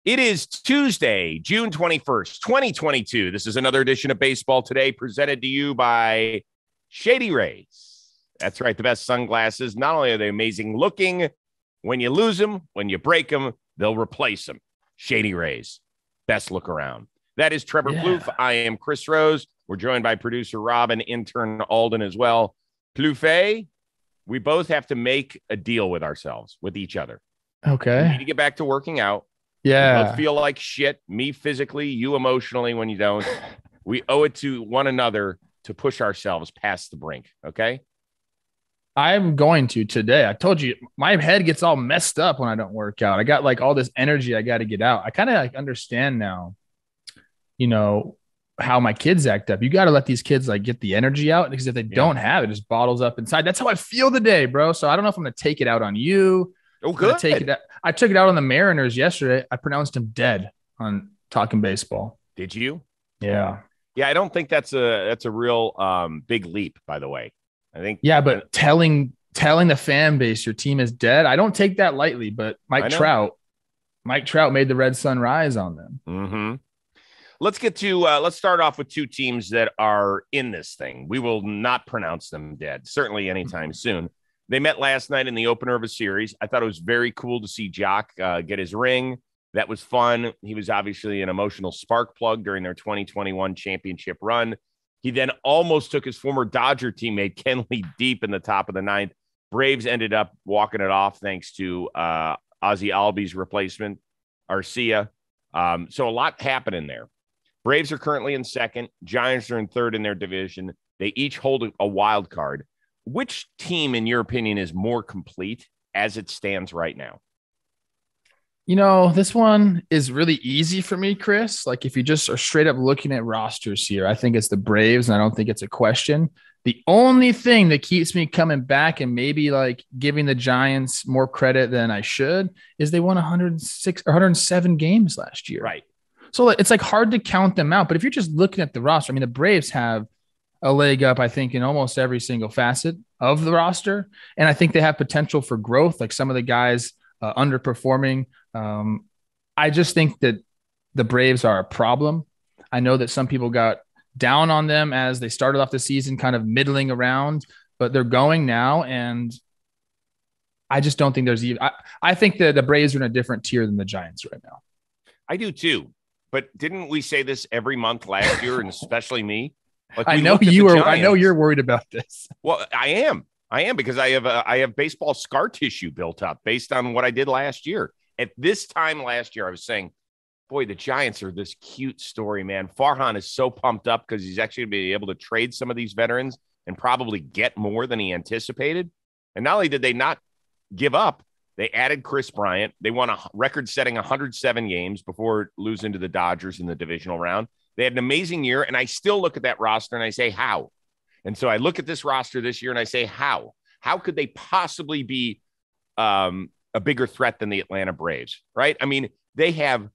It is Tuesday, June 21st, 2022. This is another edition of Baseball Today presented to you by Shady Rays. That's right, the best sunglasses. Not only are they amazing looking, when you lose them, when you break them, they'll replace them. Shady Rays, best look around. That is Trevor Plouffe. I am Chris Rose. We're joined by producer Rob and intern Alden as well. Plouffe, we both have to make a deal with ourselves, with each other. Okay. We need to get back to working out. Yeah. We both feel like shit, me physically, you emotionally when you don't. We owe it to one another to push ourselves past the brink, okay? I'm going to today. I told you, my head gets all messed up when I don't work out. I got like all this energy I got to get out. I kind of like understand now, how my kids act up. You got to let these kids like get the energy out because if they don't have it, just bottles up inside. That's how I feel today, bro. So I don't know if I'm going to take it out on you. Oh, good. I took it out on the Mariners yesterday. I pronounced him dead on Talking Baseball. Did you? Yeah. Yeah, I don't think that's a real big leap, by the way. I think. Yeah, but telling the fan base your team is dead, I don't take that lightly. But Mike Trout made the red sun rise on them. Mm-hmm. Let's start off with two teams that are in this thing. We will not pronounce them dead, certainly anytime soon. They met last night in the opener of a series. I thought it was very cool to see Jock get his ring. That was fun. He was obviously an emotional spark plug during their 2021 championship run. He then almost took his former Dodger teammate Kenley deep in the top of the ninth. Braves ended up walking it off thanks to Ozzie Albies' replacement, Arcia. So a lot happening there. Braves are currently in second. Giants are in third in their division. They each hold a wild card. Which team, in your opinion, is more complete as it stands right now? This one is really easy for me, Chris. Like if you just are straight up looking at rosters here, I think it's the Braves, and I don't think it's a question. The only thing that keeps me coming back and maybe like giving the Giants more credit than I should is they won 106 or 107 games last year. Right. So it's like hard to count them out. But if you're just looking at the roster, I mean, the Braves have a leg up, I think, in almost every single facet of the roster. And I think they have potential for growth, like some of the guys underperforming. I just think that the Braves are a problem. I know that some people got down on them as they started off the season kind of middling around, but they're going now. And I just don't think there's even – I think that the Braves are in a different tier than the Giants right now. I do too. But didn't we say this every month last year, and especially me? Like I know you're worried about this. Well, I am because I have baseball scar tissue built up based on what I did last year. At this time last year, I was saying, boy, the Giants are this cute story, man. Farhan is so pumped up because he's actually going to be able to trade some of these veterans and probably get more than he anticipated. And not only did they not give up, they added Chris Bryant. They won a record-setting 107 games before losing to the Dodgers in the divisional round. They had an amazing year, and I still look at that roster and I say, how? And so I look at this roster this year and I say, how? How could they possibly be a bigger threat than the Atlanta Braves, right? I mean, they have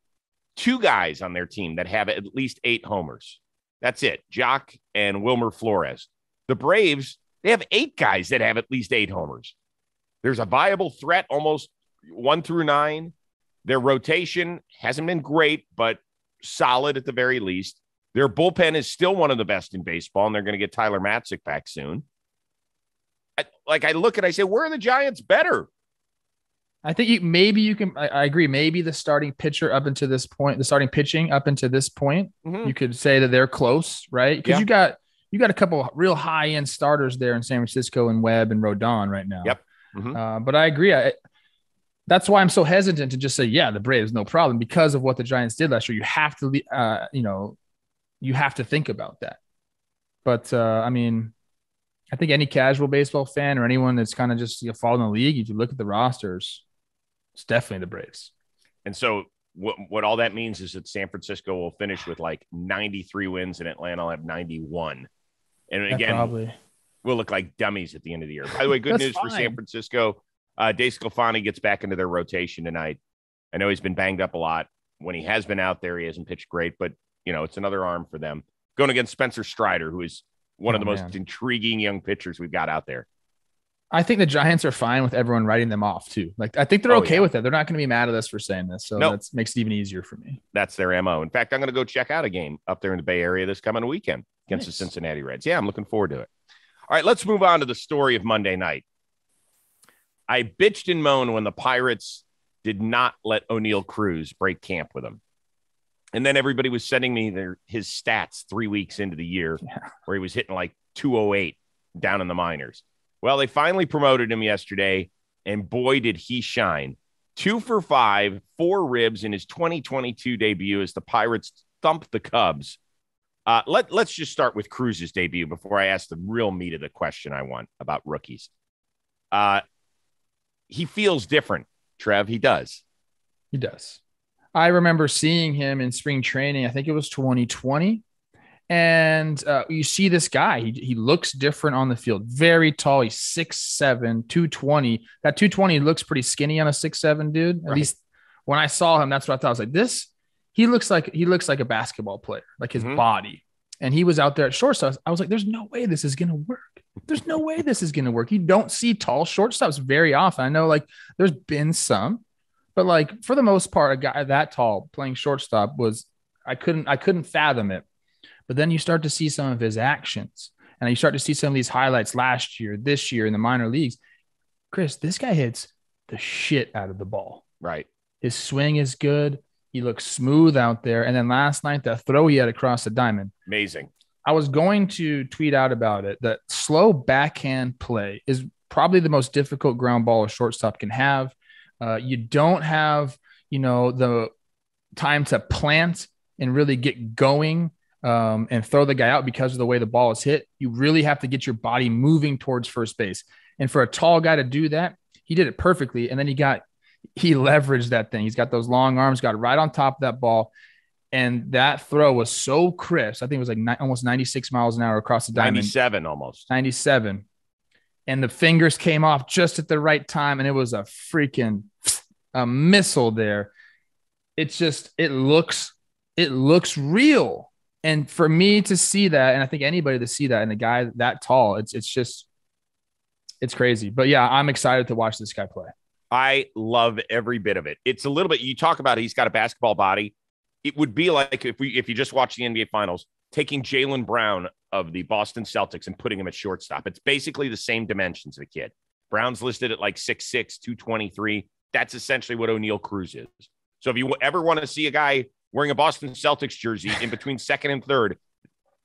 two guys on their team that have at least 8 homers. That's it, Jock and Wilmer Flores. The Braves, they have 8 guys that have at least 8 homers. There's a viable threat almost 1 through 9. Their rotation hasn't been great, but solid at the very least. Their bullpen is still one of the best in baseball, and they're going to get Tyler Matzik back soon. I look at it, I say, where are the Giants better? I think you can. I agree. Maybe the starting pitcher up until this point, the starting pitching up until this point, you could say that they're close, right? Because you got a couple of real high end starters there in San Francisco and Webb and Rodon right now. Yep. But I agree. That's why I'm so hesitant to just say, yeah, the Braves, no problem, because of what the Giants did last year. You have to, you have to think about that. But I mean, I think any casual baseball fan or anyone that's kind of just following the league, if you look at the rosters, it's definitely the Braves. And so what all that means is that San Francisco will finish with like 93 wins and Atlanta will have 91. And again, probably we'll look like dummies at the end of the year. By the way, good news for San Francisco. Dave Sclafani gets back into their rotation tonight. I know he's been banged up a lot. When he has been out there, he hasn't pitched great, but it's another arm for them. Going against Spencer Strider, who is one of the most intriguing young pitchers we've got out there. I think the Giants are fine with everyone writing them off too. Like, I think they're okay with it. They're not going to be mad at us for saying this. So that makes it even easier for me. That's their MO. In fact, I'm going to go check out a game up there in the Bay Area this coming weekend against the Cincinnati Reds. Yeah, I'm looking forward to it. All right, let's move on to the story of Monday night. I bitched and moaned when the Pirates did not let Oneil Cruz break camp with them. And then everybody was sending me his stats 3 weeks into the year where he was hitting like 208 down in the minors. Well, they finally promoted him yesterday, and boy, did he shine. 2 for 5, 4 ribs in his 2022 debut as the Pirates thumped the Cubs. Let's just start with Cruz's debut before I ask the real meat of the question I want about rookies. He feels different, Trev. He does. He does. I remember seeing him in spring training. I think it was 2020. And you see this guy. He looks different on the field. Very tall. He's 6'7", 220. That 220 looks pretty skinny on a 6'7" dude. At least when I saw him, that's what I thought. I was like, this. He looks like a basketball player, like his body. And he was out there at shortstop. I was like, there's no way this is going to work. There's no way this is going to work. You don't see tall shortstops very often. I know like there's been some, but like for the most part, a guy that tall playing shortstop I couldn't fathom it. But then you start to see some of his actions and you start to see some of these highlights last year, this year in the minor leagues. Chris, this guy hits the shit out of the ball. Right. His swing is good. He looks smooth out there. And then last night, that throw he had across the diamond. Amazing. I was going to tweet out about it. That slow backhand play is probably the most difficult ground ball a shortstop can have. You don't have, the time to plant and really get going and throw the guy out because of the way the ball is hit. You really have to get your body moving towards first base. And for a tall guy to do that, he did it perfectly. And then he leveraged that thing. He's got those long arms, got right on top of that ball. And that throw was so crisp. I think it was like almost 96 miles an hour across the diamond. 97 almost. 97. And the fingers came off just at the right time. And it was a missile there. It looks real. And for me to see that, and I think anybody to see that, and a guy that tall, it's crazy. But yeah, I'm excited to watch this guy play. I love every bit of it. It's a little bit, you talk about he's got a basketball body. It would be like if you just watch the NBA Finals, taking Jaylen Brown of the Boston Celtics and putting him at shortstop. It's basically the same dimensions of the kid. Brown's listed at like 6'6", 223. That's essentially what Oneil Cruz is. So if you ever want to see a guy wearing a Boston Celtics jersey in between second and third,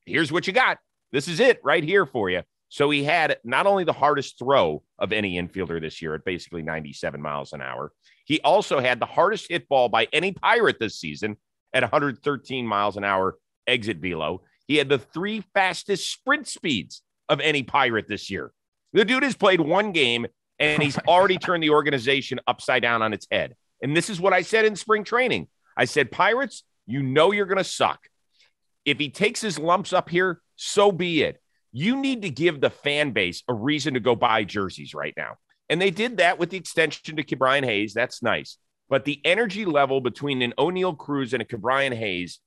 here's what you got. This is it right here for you. So he had not only the hardest throw of any infielder this year at basically 97 miles an hour, he also had the hardest hit ball by any Pirate this season at 113 miles an hour exit velo. He had the 3 fastest sprint speeds of any Pirate this year. The dude has played one game and he's already turned the organization upside down on its head. And this is what I said in spring training. I said, Pirates, you're going to suck. If he takes his lumps up here, so be it. You need to give the fan base a reason to go buy jerseys right now. And they did that with the extension to Ke'Bryan Hayes. That's nice. But the energy level between an Oneil Cruz and a Ke'Bryan Hayes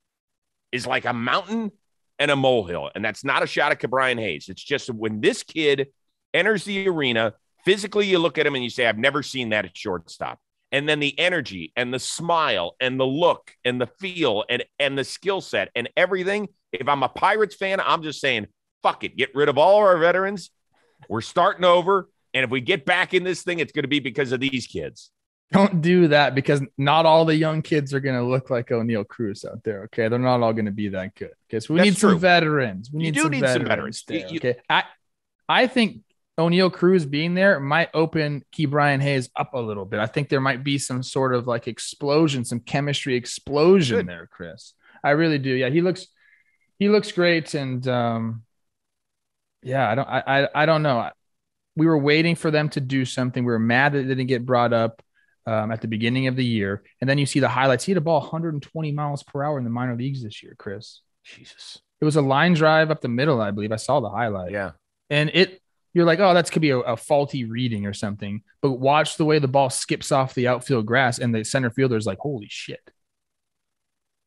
is like a mountain and a molehill. And that's not a shot at Ke'Bryan Hayes. It's just when this kid enters the arena, physically you look at him and you say, I've never seen that at shortstop. And then the energy and the smile and the look and the feel and the skill set and everything. If I'm a Pirates fan, I'm just saying, fuck it. Get rid of all our veterans. We're starting over. And if we get back in this thing, it's going to be because of these kids. Don't do that because not all the young kids are going to look like Oneil Cruz out there. Okay. They're not all going to be that good. Okay. So we need some veterans. We need some veterans there. Okay. I think Oneil Cruz being there might open Ke'Bryan Hayes up a little bit. I think there might be some sort of like explosion, some chemistry explosion there, Chris. I really do. Yeah. He looks great. And I don't know. We were waiting for them to do something. We were mad that it didn't get brought up at the beginning of the year. And then you see the highlights. He had a ball 120 miles per hour in the minor leagues this year, Chris. Jesus. It was a line drive up the middle, I believe. I saw the highlight. Yeah. And you're like, oh, that could be a faulty reading or something. But watch the way the ball skips off the outfield grass and the center fielder's like, holy shit.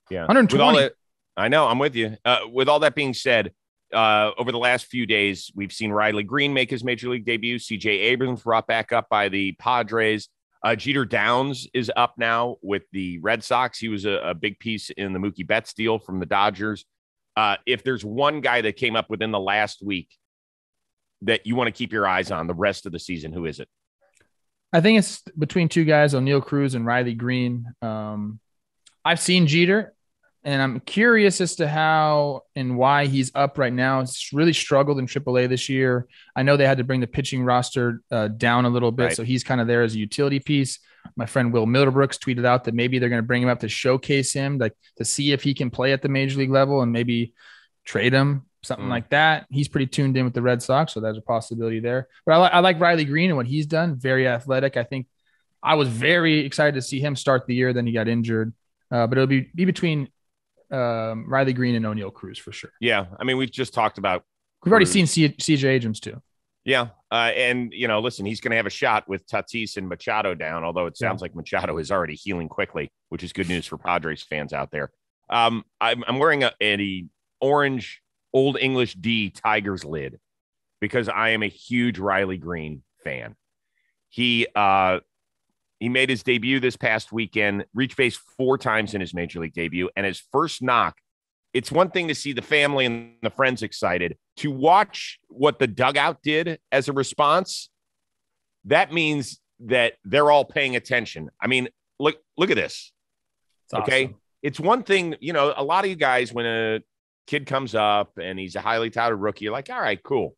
Yeah. 120. I know. I'm with you. With all that being said, over the last few days, we've seen Riley Greene make his major league debut. CJ Abrams brought back up by the Padres. Jeter Downs is up now with the Red Sox. He was a big piece in the Mookie Betts deal from the Dodgers. If there's one guy that came up within the last week that you want to keep your eyes on the rest of the season, who is it? I think it's between two guys, Oneil Cruz and Riley Greene. I've seen Jeter, and I'm curious as to how and why he's up right now. It's really struggled in AAA this year. I know they had to bring the pitching roster down a little bit, right. So he's kind of there as a utility piece. My friend Will Middlebrooks tweeted out that maybe they're going to bring him up to showcase him, like to see if he can play at the major league level and maybe trade him, something like that. He's pretty tuned in with the Red Sox, so there's a possibility there. But I like Riley Greene and what he's done. Very athletic. I think I was very excited to see him start the year. Then he got injured. But it'll be between Riley Greene and Oneil Cruz for sure. Yeah. I mean, we've just talked about We've already seen CJ Abrams too. Yeah. And, listen, he's going to have a shot with Tatis and Machado down, although it sounds like Machado is already healing quickly, which is good news for Padres fans out there. I'm wearing an orange Old English D Tigers lid because I am a huge Riley Greene fan. He made his debut this past weekend, reached base 4 times in his major league debut, and his first knock. It's one thing to see the family and the friends excited. To watch what the dugout did as a response, that means that they're all paying attention. I mean, look at this. It's okay. Awesome. It's one thing, a lot of you guys, when a kid comes up and he's a highly touted rookie, you're like, all right, cool.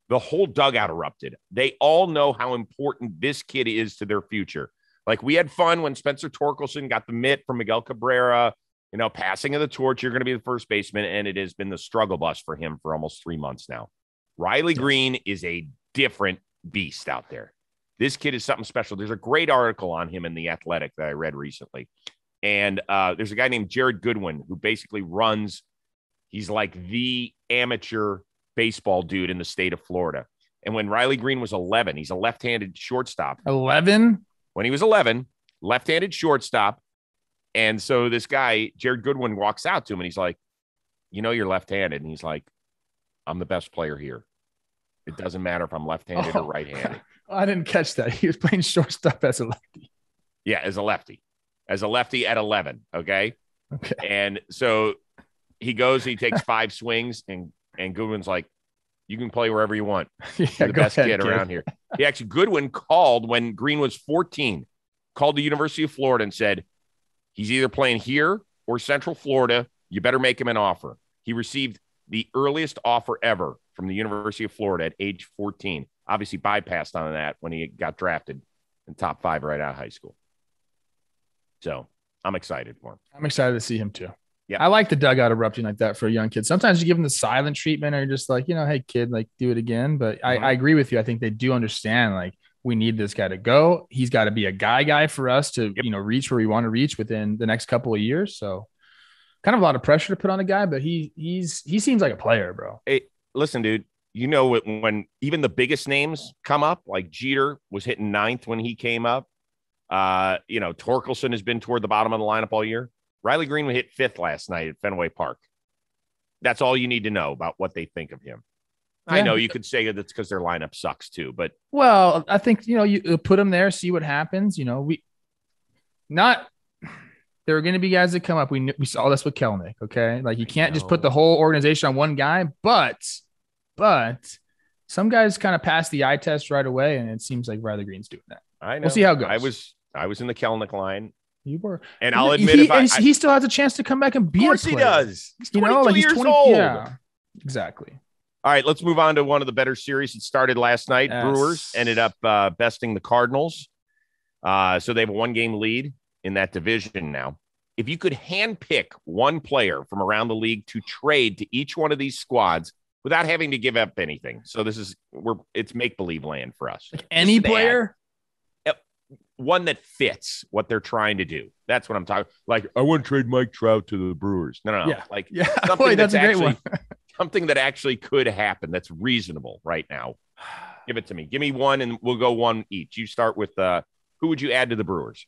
The whole dugout erupted. They all know how important this kid is to their future. Like, we had fun when Spencer Torkelson got the mitt from Miguel Cabrera, passing of the torch. You're going to be the first baseman. And it has been the struggle bus for him for almost 3 months now. Riley Greene is a different beast out there. This kid is something special. There's a great article on him in The Athletic that I read recently. And there's a guy named Jared Goodwin who basically he's like the amateur baseball dude in the state of Florida. And when Riley Greene was 11, he's a left-handed shortstop. 11? When he was 11, left-handed shortstop. And so this guy, Jared Goodwin, walks out to him and he's like, you're left-handed. And he's like, I'm the best player here. It doesn't matter if I'm left-handed or right-handed. I didn't catch that. He was playing shortstop as a lefty. Yeah, as a lefty. As a lefty at 11, okay? Okay. And so he goes, he takes 5 swings, and Goodwin's like, you can play wherever you want. Yeah, you're the best kid around here. Goodwin called when Greene was 14, called the University of Florida and said, he's either playing here or Central Florida. You better make him an offer. He received the earliest offer ever from the University of Florida at age 14. Obviously bypassed on that when he got drafted in top 5 right out of high school. So I'm excited for him. I'm excited to see him too. Yeah. I like the dugout erupting like that for a young kid. Sometimes you give them the silent treatment or you're just like, hey kid, like do it again. But I agree with you. I think they do understand, like, we need this guy to go. He's got to be a guy for us to, reach where we want to reach within the next couple of years. So kind of a lot of pressure to put on a guy, but he seems like a player, bro. Hey, listen, dude, when even the biggest names come up, like Jeter was hitting 9th when he came up. Torkelson has been toward the bottom of the lineup all year. Riley Greene hit 5th last night at Fenway Park. That's all you need to know about what they think of him. Yeah. I know you could say that's because their lineup sucks too, but I think, you put him there, see what happens. There are going to be guys that come up. We saw this with Kelnick. Okay. Like, you can't just put the whole organization on one guy, but some guys kind of pass the eye test right away. And it seems like Riley Greene's doing that. I know. We'll see how it goes. I was in the Kelnick line. You were, and I'll admit, he still has a chance to come back and be. Of course, he does. He's 22 he's years 20, old. Yeah, exactly. All right, let's move on to one of the better series that started last night. Yes. Brewers ended up besting the Cardinals, so they have a 1-game lead in that division now. If you could handpick one player from around the league to trade to each one of these squads without having to give up anything, so it's make-believe land for us. Like any player. One that fits what they're trying to do. That's what I'm talking. Like, I want to trade Mike Trout to the Brewers. No. Yeah. Like, something that's a great one. Something that actually could happen. That's reasonable right now. Give it to me. Give me one, and we'll go one each. You start with who would you add to the Brewers?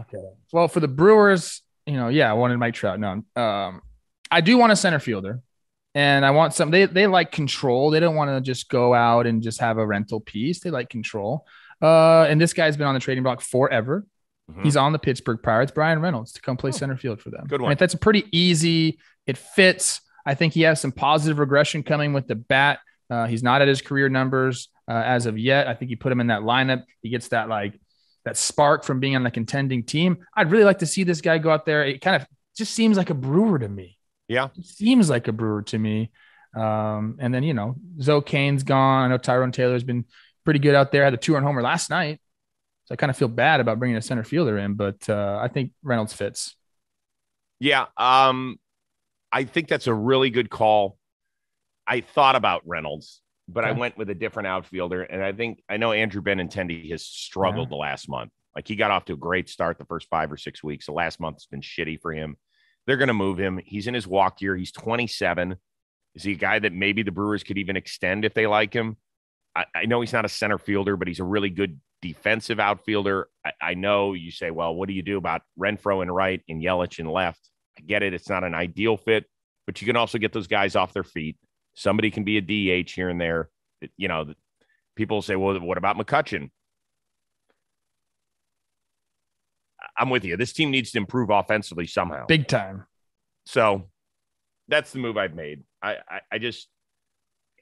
Okay. Well, for the Brewers, I wanted Mike Trout. No, I do want a center fielder. And I want some, they like control. They don't want to just go out and just have a rental piece. They like control. And this guy's been on the trading block forever. Mm-hmm. He's on the Pittsburgh Pirates, Brian Reynolds, to come play center field for them. Good one. I mean, that's a pretty easy, it fits. I think he has some positive regression coming with the bat. He's not at his career numbers as of yet. I think you put him in that lineup. He gets that spark from being on the contending team. I'd really like to see this guy go out there. It kind of just seems like a Brewer to me. Yeah. It seems like a Brewer to me. And then, Zoe Kane's gone. I know Tyrone Taylor's been pretty good out there. Had the 2-run homer last night. So I kind of feel bad about bringing a center fielder in, but I think Reynolds fits. Yeah. I think that's a really good call. I thought about Reynolds, but I went with a different outfielder. And I know Andrew Benintendi has struggled the last month. Like, he got off to a great start the first 5 or 6 weeks. The last month's been shitty for him. They're going to move him. He's in his walk year. He's 27. Is he a guy that maybe the Brewers could even extend if they like him? I know he's not a center fielder, but he's a really good defensive outfielder. I know you say, well, what do you do about Renfroe in right and Yelich in left? I get it. It's not an ideal fit, but you can also get those guys off their feet. Somebody can be a DH here and there. People say, well, what about McCutchen? I'm with you. This team needs to improve offensively somehow. Big time. So that's the move I've made. I just,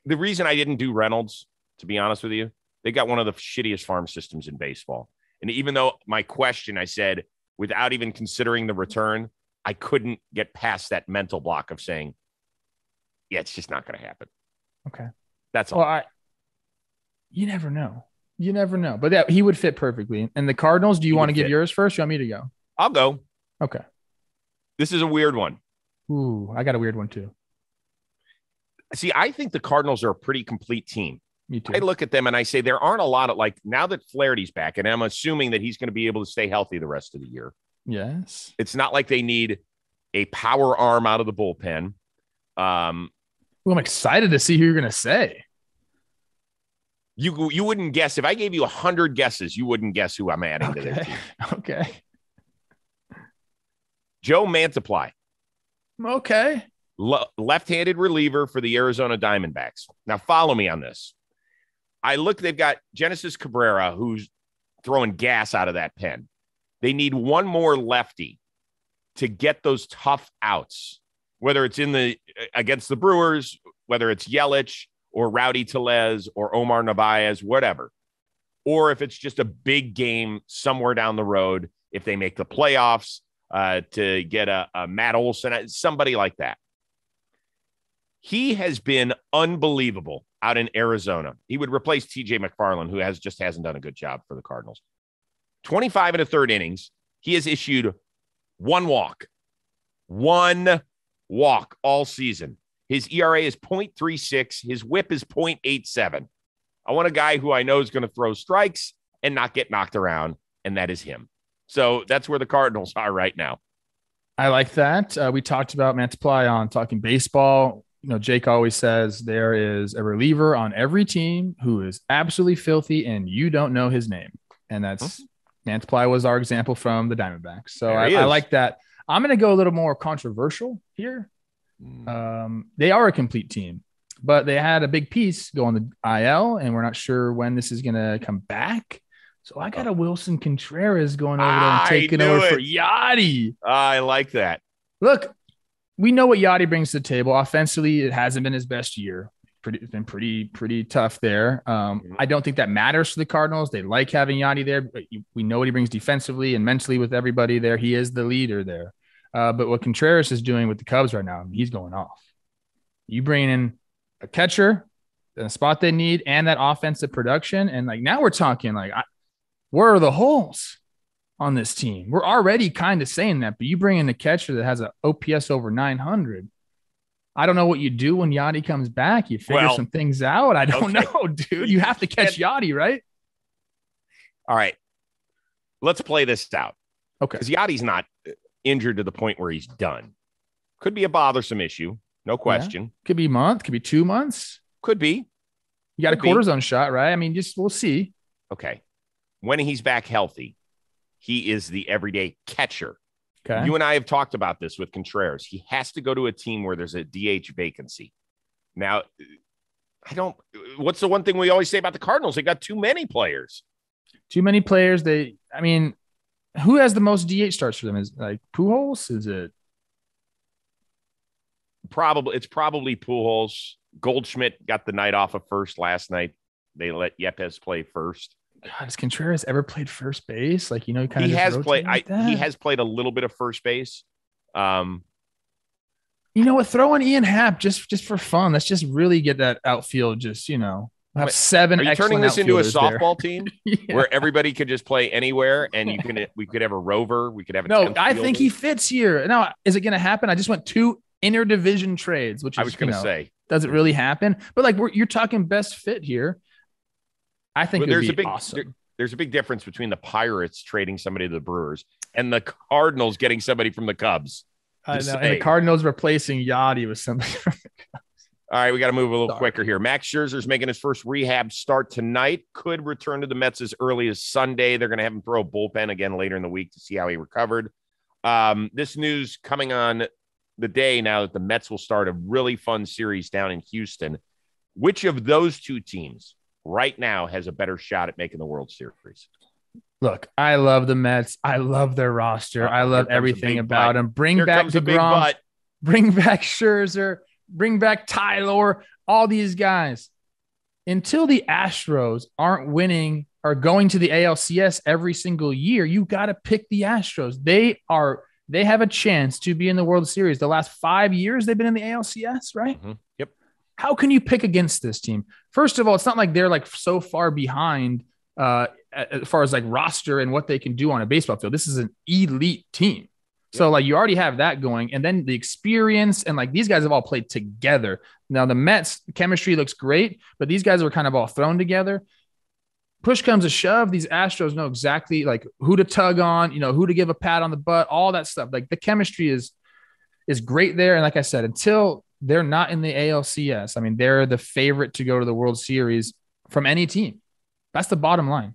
the reason I didn't do Reynolds, to be honest with you, they got one of the shittiest farm systems in baseball. And even though my question, I said, without even considering the return, I couldn't get past that mental block of saying, yeah, it's just not going to happen. Okay. That's all. Well, you never know. You never know. But he would fit perfectly. And the Cardinals, do you want to give yours first? You want me to go? I'll go. Okay. This is a weird one. Ooh, I got a weird one too. See, I think the Cardinals are a pretty complete team. Me too. I look at them and I say there aren't a lot of, now that Flaherty's back, and I'm assuming that he's going to be able to stay healthy the rest of the year. Yes. It's not like they need a power arm out of the bullpen. I'm excited to see who you're going to say. You wouldn't guess. If I gave you 100 guesses, you wouldn't guess who I'm adding to their team. Okay. Joe Mantiply. Okay. Left-handed reliever for the Arizona Diamondbacks. Now, follow me on this. They've got Genesis Cabrera, who's throwing gas out of that pen. They need one more lefty to get those tough outs, whether it's against the Brewers, whether it's Yelich or Rowdy Tellez or Omar Narvaez, whatever. Or if it's just a big game somewhere down the road, if they make the playoffs, to get a Matt Olson, somebody like that. He has been unbelievable out in Arizona. He would replace TJ McFarland, who hasn't done a good job for the Cardinals. 25 and a third innings. He has issued one walk all season. His ERA is 0.36. His whip is 0.87. I want a guy who I know is going to throw strikes and not get knocked around, and that is him. So that's where the Cardinals are right now. I like that. We talked about Mantiply on Talking Baseball. Jake always says there is a reliever on every team who is absolutely filthy and you don't know his name. And that's Mantiply was our example from the Diamondbacks. So I like that. I'm going to go a little more controversial here. They are a complete team, but they had a big piece go on the IL, and we're not sure when this is going to come back. So I got a Wilson Contreras going over there and taking over for Yachty. I like that. Look, we know what Yachty brings to the table. Offensively, it hasn't been his best year. It's been pretty tough there. I don't think that matters to the Cardinals. They like having Yachty there. But we know what he brings defensively and mentally with everybody there. He is the leader there. But what Contreras is doing with the Cubs right now, he's going off. You bring in a catcher, the spot they need, and that offensive production. And now we're talking where are the holes on this team? We're already kind of saying that, but you bring in a catcher that has an OPS over 900. I don't know what you do when Yachty comes back. You figure some things out. I don't know, dude. You have to catch Yachty, right? All right. Let's play this out. Okay. Because Yachty's not injured to the point where he's done. Could be a bothersome issue. No question. Yeah. Could be a month. Could be 2 months. Could be. You got a cortisone shot, right? I mean, we'll see. Okay. When he's back healthy, he is the everyday catcher. Okay. You and I have talked about this with Contreras. He has to go to a team where there's a DH vacancy. Now, what's the one thing we always say about the Cardinals? They got too many players. Too many players. Who has the most DH starts for them? Is like Pujols? Is it? It's probably Pujols. Goldschmidt got the night off of first last night. They let Yepes play first. God, has Contreras ever played first base? Like, he has played. He has played a little bit of first base. You know what? Throw in Ian Happ just for fun. Let's just really get that outfield. Have 7. Are you turning this into a softball there. team where everybody could just play anywhere, and we could have a rover, we could have a no. I think he fits here. Now, is it going to happen? I just went 2 interdivision trades, which is, I was going to say, does it really happen? But like you're talking best fit here. I think there's awesome. There's a big difference between the Pirates trading somebody to the Brewers and the Cardinals getting somebody from the Cubs. I know. And the Cardinals replacing Yachty with somebody from the Cubs. All right, we got to move a little quicker here. Max Scherzer's making his first rehab start tonight. Could return to the Mets as early as Sunday. They're going to have him throw a bullpen again later in the week to see how he recovered. This news coming on the day now that the Mets will start a really fun series down in Houston. Which of those 2 teams right now has a better shot at making the World Series? Look, I love the Mets. I love their roster. I love everything about them. Bring back DeGrom. Bring back Scherzer. Bring back Tyler. All these guys. Until the Astros aren't winning or going to the ALCS every single year, you got to pick the Astros. They have a chance to be in the World Series. The last 5 years they've been in the ALCS, right? Mm-hmm. Yep. How can you pick against this team? First of all, it's not like they're like so far behind as far as like roster and what they can do on a baseball field. This is an elite team. So like you already have that going, and then the experience, and like these guys have all played together. Now the Mets chemistry looks great, but these guys were kind of all thrown together. Push comes to shove, these Astros know exactly like who to tug on, who to give a pat on the butt, all that stuff. Like the chemistry is great there. And like I said, until they're not in the ALCS, I mean, they're the favorite to go to the World Series from any team. That's the bottom line.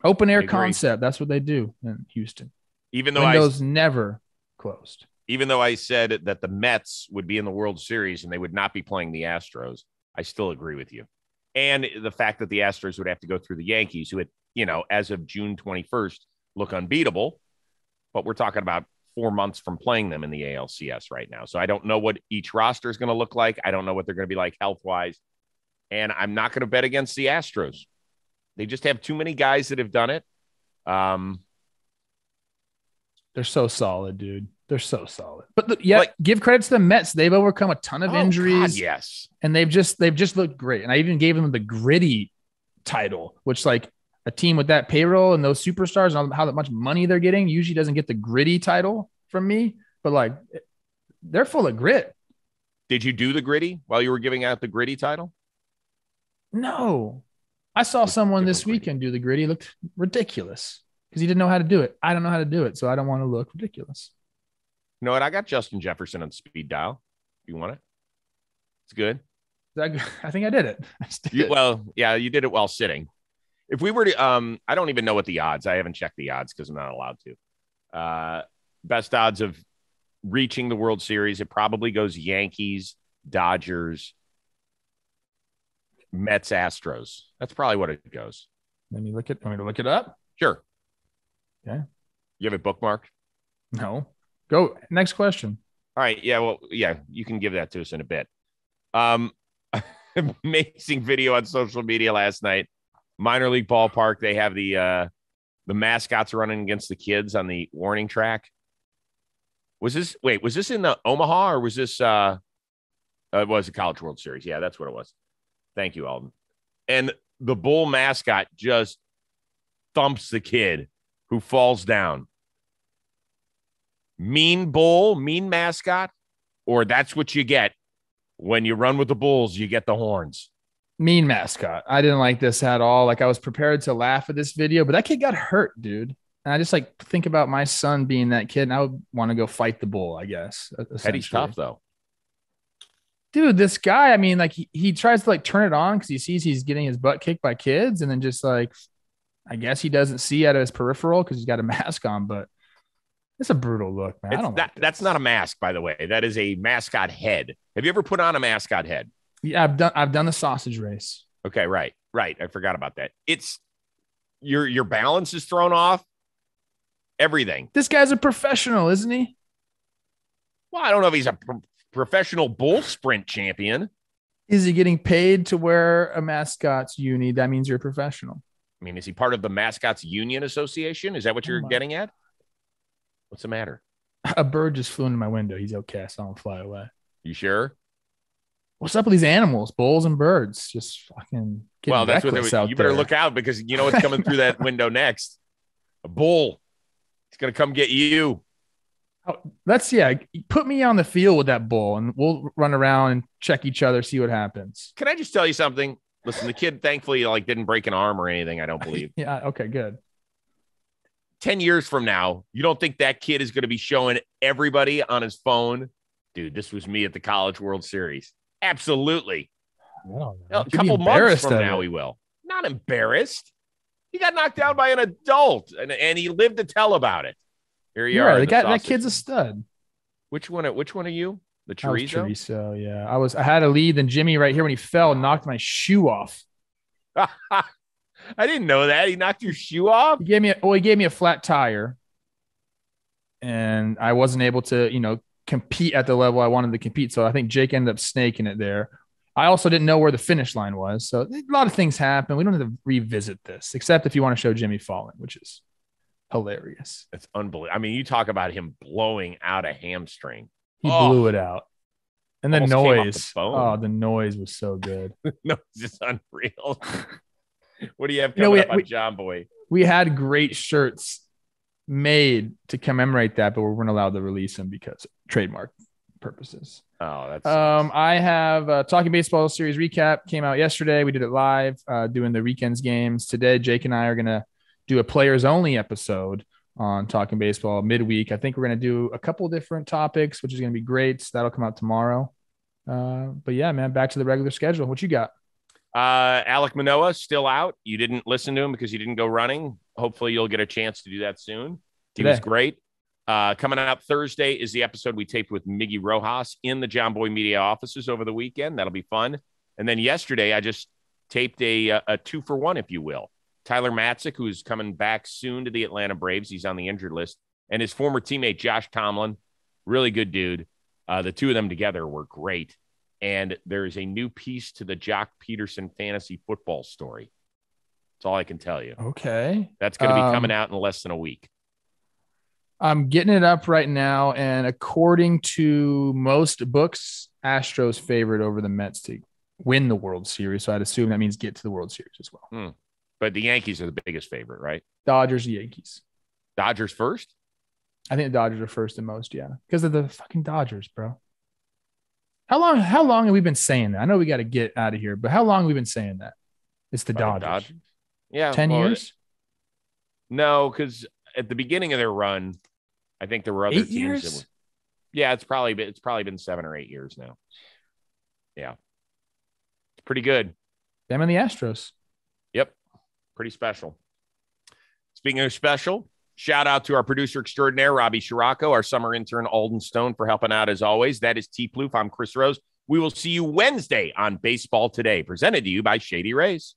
Open air concept. That's what they do in Houston. Even though windows never closed. Even though I said that the Mets would be in the World Series and they would not be playing the Astros, I still agree with you. And the fact that the Astros would have to go through the Yankees, who had, as of June 21st, look unbeatable. But we're talking about 4 months from playing them in the ALCS right now. So I don't know what each roster is going to look like. I don't know what they're going to be like health-wise. And I'm not going to bet against the Astros. They just have too many guys that have done it. They're so solid, dude. They're so solid. But give credit to the Mets. They've overcome a ton of injuries. God, yes. And they've just looked great. And I even gave them the gritty title, which like a team with that payroll and those superstars and how much money they're getting usually doesn't get the gritty title from me. But like they're full of grit. Did you do the gritty while you were giving out the gritty title? No. I saw someone this weekend do the gritty. It looked ridiculous because he didn't know how to do it. I don't know how to do it, so I don't want to look ridiculous. You know what? I got Justin Jefferson on speed dial. You want it? It's good. I think I did it. Well, yeah, you did it while sitting. If we were to, I don't even know what the odds. I haven't checked the odds because I'm not allowed to. Best odds of reaching the World Series. It probably goes Yankees, Dodgers, Mets, Astros. That's probably what it goes. Want me to look it up? Sure. Okay. You have it bookmarked? No. Go next question. All right. Yeah. Well, yeah, you can give that to us in a bit. Amazing video on social media last night. Minor league ballpark. They have the mascots running against the kids on the warning track. Was this in the Omaha or was this, it was a College World Series. Yeah, that's what it was. Thank you, Alden. And the bull mascot just thumps the kid who falls down. Mean bull, mean mascot, or that's what you get when you run with the bulls, you get the horns. Mean mascot. I didn't like this at all. Like I was prepared to laugh at this video, but that kid got hurt, dude. And I just like think about my son being that kid and I would want to go fight the bull, I guess. Eddie's tough though. Dude, this guy, I mean, like he tries to like turn it on because he sees he's getting his butt kicked by kids. And then just like, I guess he doesn't see out of his peripheral because he's got a mask on, but It's a brutal look, man. I don't like that's not a mask, by the way. That is a mascot head. Have you ever put on a mascot head? Yeah, I've done the sausage race. Okay, right. I forgot about that. It's your balance is thrown off. Everything. This guy's a professional, isn't he? Well, I don't know if he's a professional bull sprint champion. Is he getting paid to wear a mascot's uni? That means you're a professional. I mean, is he part of the Mascots Union Association? Is that what you're getting at? What's the matter? A bird just flew into my window. He's okay. I saw him fly away. You sure? What's up with these animals, bulls and birds? Just fucking well, that's what you better look out, because you know what's coming through that window next. A bull. He's going to come get you. Put me on the field with that bull and we'll run around and check each other, see what happens. Can I just tell you something? Listen, the kid thankfully didn't break an arm or anything, I don't believe. Yeah, okay, good. 10 years from now, you don't think that kid is going to be showing everybody on his phone, dude, this was me at the College World Series? Absolutely. A couple months from now, he will. Not embarrassed. He got knocked down by an adult, and he lived to tell about it. Here you are. That kid's a stud. Which one are you? The chorizo? Chorizo, yeah. I had a lead, then Jimmy right here when he fell knocked my shoe off. I didn't know that. He knocked your shoe off? He gave me a flat tire. And I wasn't able to, compete at the level I wanted to compete. So I think Jake ended up snaking it there. I also didn't know where the finish line was. So a lot of things happen. We don't have to revisit this, except if you want to show Jimmy falling, which is hilarious. It's unbelievable. I mean, you talk about him blowing out a hamstring. He blew it out. And the noise. The noise was so good. No, it's just unreal. What do you have coming up on John Boy? We had great shirts made to commemorate that, but we weren't allowed to release them because trademark purposes. Oh, that's I have Talking Baseball Series recap came out yesterday. We did it live, doing the weekends games. Today, Jake and I are going to do a players only episode on Talking Baseball midweek. I think we're going to do a couple different topics, which is going to be great. So that'll come out tomorrow. But yeah, man, back to the regular schedule. What you got? Alek Manoah still out. You didn't listen to him because he didn't go running. Hopefully you'll get a chance to do that soon. He was great. Coming out Thursday is the episode we taped with Miggy Rojas in the John Boy Media offices over the weekend. That'll be fun. And then yesterday, I just taped a 2-for-1, if you will. Tyler Matzik, who's coming back soon to the Atlanta Braves. He's on the injured list. And his former teammate, Josh Tomlin, really good dude. The two of them together were great. And there is a new piece to the Jock Peterson fantasy football story. That's all I can tell you. Okay. That's going to be coming out in less than a week. I'm getting it up right now. And according to most books, Astros favored over the Mets to win the World Series. So I'd assume that means get to the World Series as well. But the Yankees are the biggest favorite, right? Dodgers, Yankees. Dodgers first? I think the Dodgers are first in most, yeah. Because of the fucking Dodgers, bro. How long have we been saying that? I know we got to get out of here, but how long have we been saying that? It's the Dodgers. Yeah. 10 years? No, because at the beginning of their run, I think there were other 8 teams. years? It's probably been 7 or 8 years now. Yeah. It's pretty good. Them and the Astros. Yep. Pretty special. Speaking of special, shout out to our producer extraordinaire, Robbie Scirocco, our summer intern, Alden Stone, for helping out as always. That is T. Plouffe. I'm Chris Rose. We will see you Wednesday on Baseball Today, presented to you by Shady Rays.